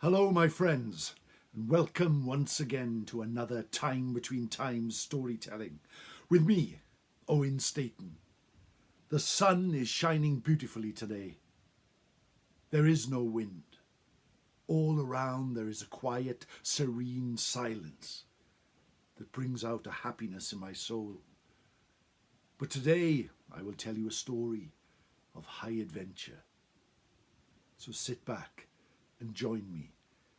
Hello, my friends, and welcome once again to another Time Between Times storytelling with me, Owen Staton. The sun is shining beautifully today. There is no wind. All around there is a quiet, serene silence that brings out a happiness in my soul. But today I will tell you a story of high adventure. So sit back and join me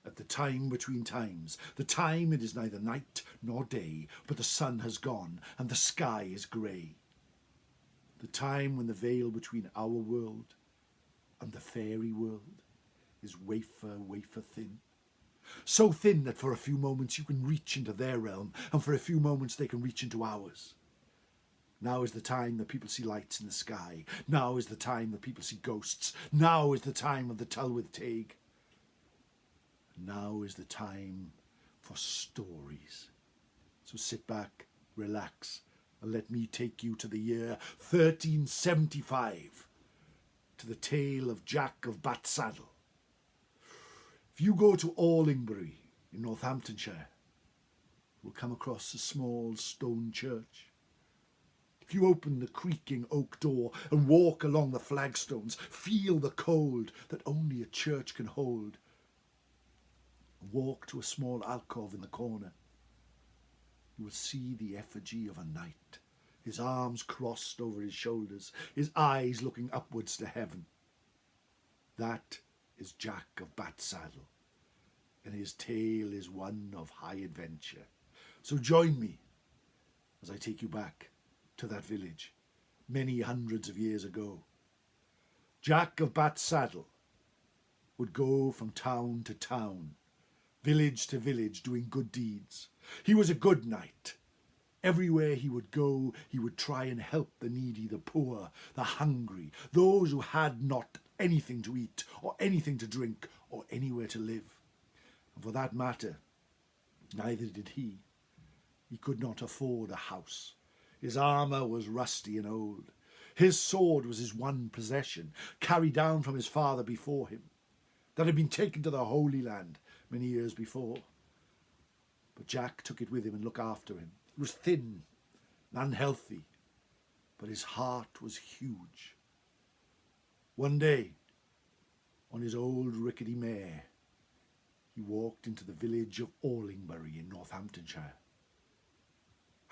at the time between times, the time it is neither night nor day, but the sun has gone and the sky is grey. The time when the veil between our world and the fairy world is wafer thin. So thin that for a few moments you can reach into their realm, and for a few moments they can reach into ours. Now is the time that people see lights in the sky. Now is the time that people see ghosts. Now is the time of the Tylwyth Teg. Now is the time for stories. So sit back, relax, and let me take you to the year 1375, to the tale of Jack of Batsaddle. If you go to Orlinbury in Northamptonshire, you will come across a small stone church. If you open the creaking oak door and walk along the flagstones, feel the cold that only a church can hold, and walk to a small alcove in the corner, you will see the effigy of a knight, his arms crossed over his shoulders, his eyes looking upwards to heaven. That is Jack of Batsaddle, and his tale is one of high adventure. So join me as I take you back to that village many hundreds of years ago. Jack of Batsaddle would go from town to town, village to village, doing good deeds. He was a good knight. Everywhere he would go, he would try and help the needy, the poor, the hungry, those who had not anything to eat or anything to drink or anywhere to live. And for that matter, neither did he. He could not afford a house. His armour was rusty and old. His sword was his one possession, carried down from his father before him, that had been taken to the Holy Land many years before. But Jack took it with him and looked after him. It was thin and unhealthy, but his heart was huge. One day, on his old rickety mare, he walked into the village of Orlinbury in Northamptonshire.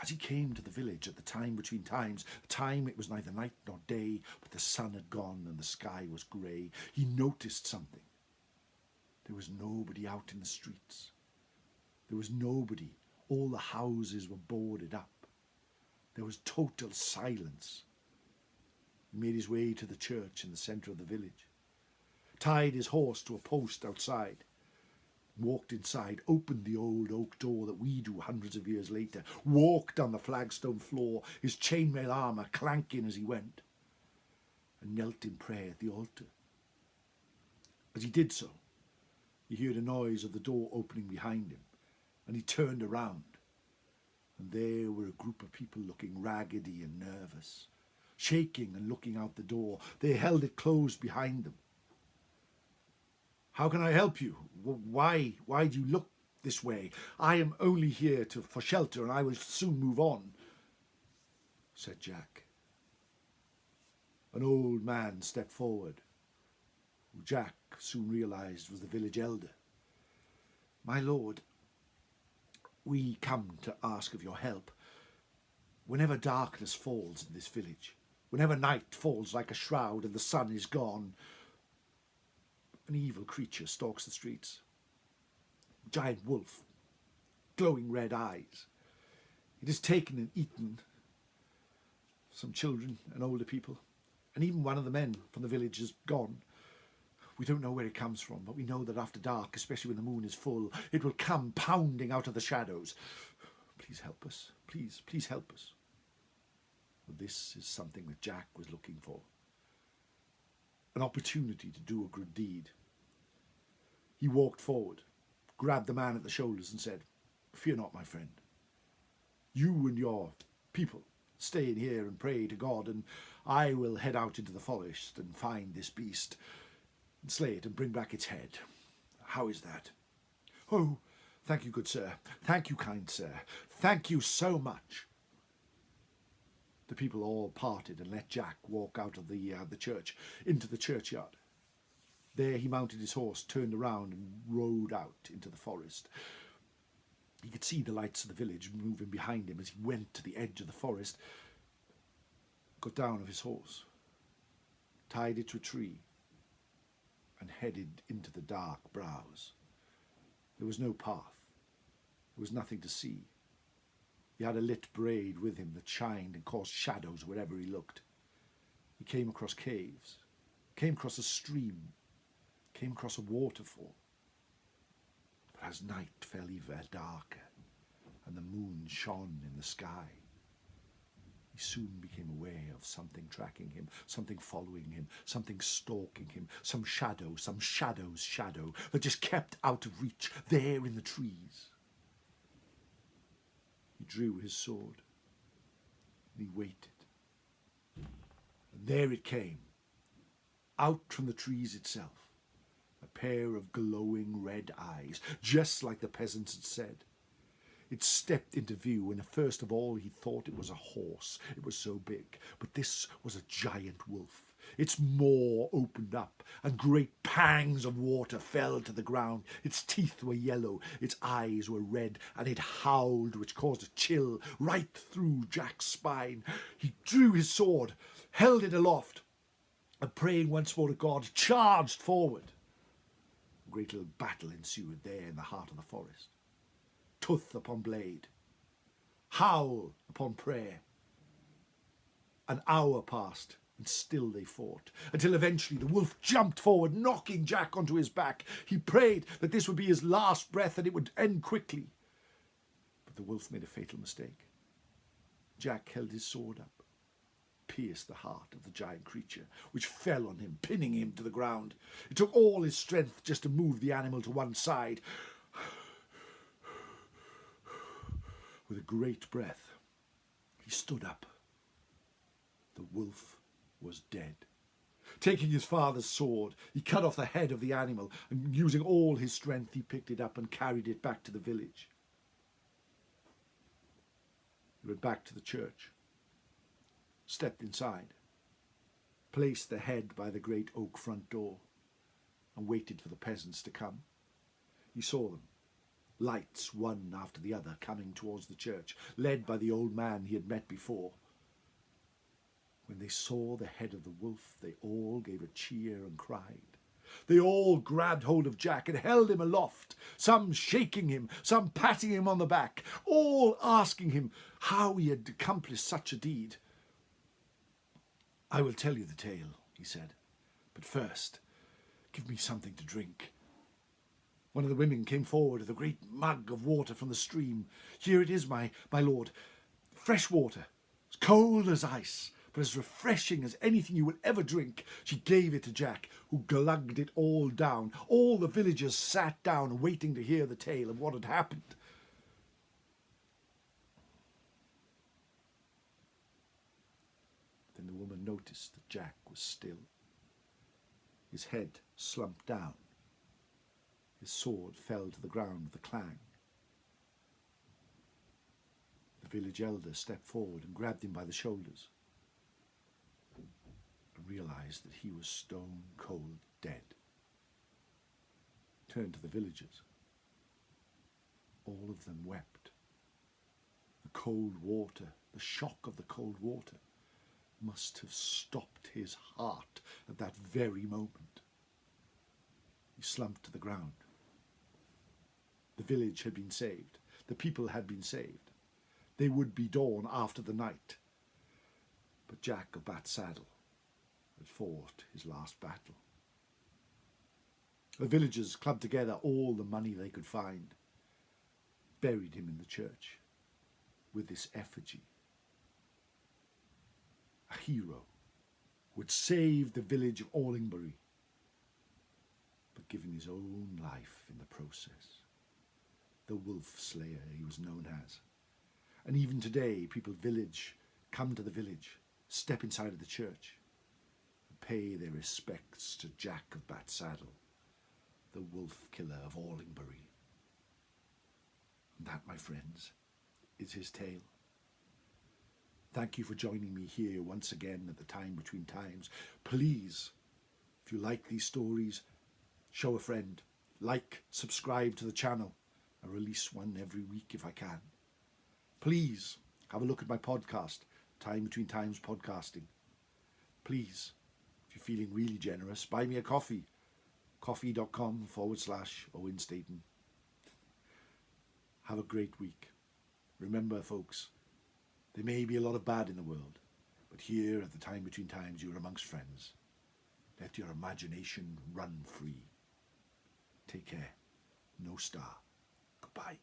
As he came to the village at the time between times, the time it was neither night nor day, but the sun had gone and the sky was grey, he noticed something. There was nobody out in the streets. There was nobody. All the houses were boarded up. There was total silence. He made his way to the church in the centre of the village, tied his horse to a post outside, walked inside, opened the old oak door that we do hundreds of years later, walked down the flagstone floor, his chainmail armour clanking as he went, and knelt in prayer at the altar. As he did so, he heard a noise of the door opening behind him, and he turned around, and there were a group of people looking raggedy and nervous, shaking and looking out the door. They held it closed behind them. "How can I help you? Why do you look this way? I am only here for shelter, and I will soon move on," said Jack. An old man stepped forward, who Jack soon realised was the village elder. "My lord, we come to ask of your help. Whenever darkness falls in this village, whenever night falls like a shroud and the sun is gone, an evil creature stalks the streets. A giant wolf, glowing red eyes. It has taken and eaten some children and older people, and even one of the men from the village is gone. We don't know where it comes from, but we know that after dark, especially when the moon is full, it will come pounding out of the shadows. Please help us. Please help us." Well, this is something that Jack was looking for. An opportunity to do a good deed. He walked forward, grabbed the man at the shoulders and said, "Fear not, my friend. You and your people stay in here and pray to God, and I will head out into the forest and find this beast and slay it and bring back its head. How is that? Oh, thank you, good sir. Thank you, kind sir. Thank you so much. The people all parted and let Jack walk out of the church into the churchyard. There he mounted his horse, turned around and rode out into the forest. He could see the lights of the village moving behind him as he went to the edge of the forest, got down off his horse, tied it to a tree, and headed into the dark browse. There was no path. There was nothing to see. He had a lit braid with him that shined and caused shadows wherever he looked. He came across caves, came across a stream, came across a waterfall. But as night fell even darker and the moon shone in the sky, he soon became aware of something tracking him, something following him, something stalking him, some shadow's shadow that just kept out of reach there in the trees. He drew his sword and he waited. And there it came, out from the trees itself, a pair of glowing red eyes, just like the peasants had said. It stepped into view, and first of all he thought it was a horse. It was so big. But this was a giant wolf. Its maw opened up, and great pangs of water fell to the ground. Its teeth were yellow, its eyes were red, and it howled, which caused a chill right through Jack's spine. He drew his sword, held it aloft, and praying once more to God, charged forward. A great little battle ensued there in the heart of the forest. Tooth upon blade, howl upon prayer. An hour passed, and still they fought, until eventually the wolf jumped forward, knocking Jack onto his back. He prayed that this would be his last breath and it would end quickly. But the wolf made a fatal mistake. Jack held his sword up, pierced the heart of the giant creature, which fell on him, pinning him to the ground. It took all his strength just to move the animal to one side. With a great breath, he stood up. The wolf was dead. Taking his father's sword, he cut off the head of the animal, and using all his strength, he picked it up and carried it back to the village. He went back to the church, stepped inside, placed the head by the great oak front door, and waited for the peasants to come. He saw them. Lights, one after the other, coming towards the church, led by the old man he had met before. When they saw the head of the wolf, they all gave a cheer and cried. They all grabbed hold of Jack and held him aloft, some shaking him, some patting him on the back, all asking him how he had accomplished such a deed. "I will tell you the tale," he said, "but first, give me something to drink." One of the women came forward with a great mug of water from the stream. "Here it is, my lord. Fresh water, as cold as ice, but as refreshing as anything you will ever drink." She gave it to Jack, who glugged it all down. All the villagers sat down, waiting to hear the tale of what had happened. Then the woman noticed that Jack was still. His head slumped down. His sword fell to the ground with a clang. The village elder stepped forward and grabbed him by the shoulders and realized that he was stone cold dead. Turned to the villagers. All of them wept. The cold water, the shock of the cold water, must have stopped his heart at that very moment. He slumped to the ground. The village had been saved. The people had been saved. They would be dawn after the night. But Jack of Batsaddle had fought his last battle. The villagers clubbed together all the money they could find, buried him in the church with this effigy. A hero who had saved the village of Orlinbury, but given his own life in the process. The wolf slayer he was known as. And even today, people come to the village, step inside of the church, and pay their respects to Jack of Batsaddle, the Wolfkiller of Orlinbury. And that, my friends, is his tale. Thank you for joining me here once again at the Time Between Times. Please, if you like these stories, show a friend. Like, subscribe to the channel. I release one every week if I can. Please have a look at my podcast, Time Between Times Podcasting. Please, if you're feeling really generous, buy me a coffee. coffee.com/Owenstaton. Have a great week. Remember, folks, there may be a lot of bad in the world, but here at the Time Between Times, you're amongst friends. Let your imagination run free. Take care. No star. Goodbye.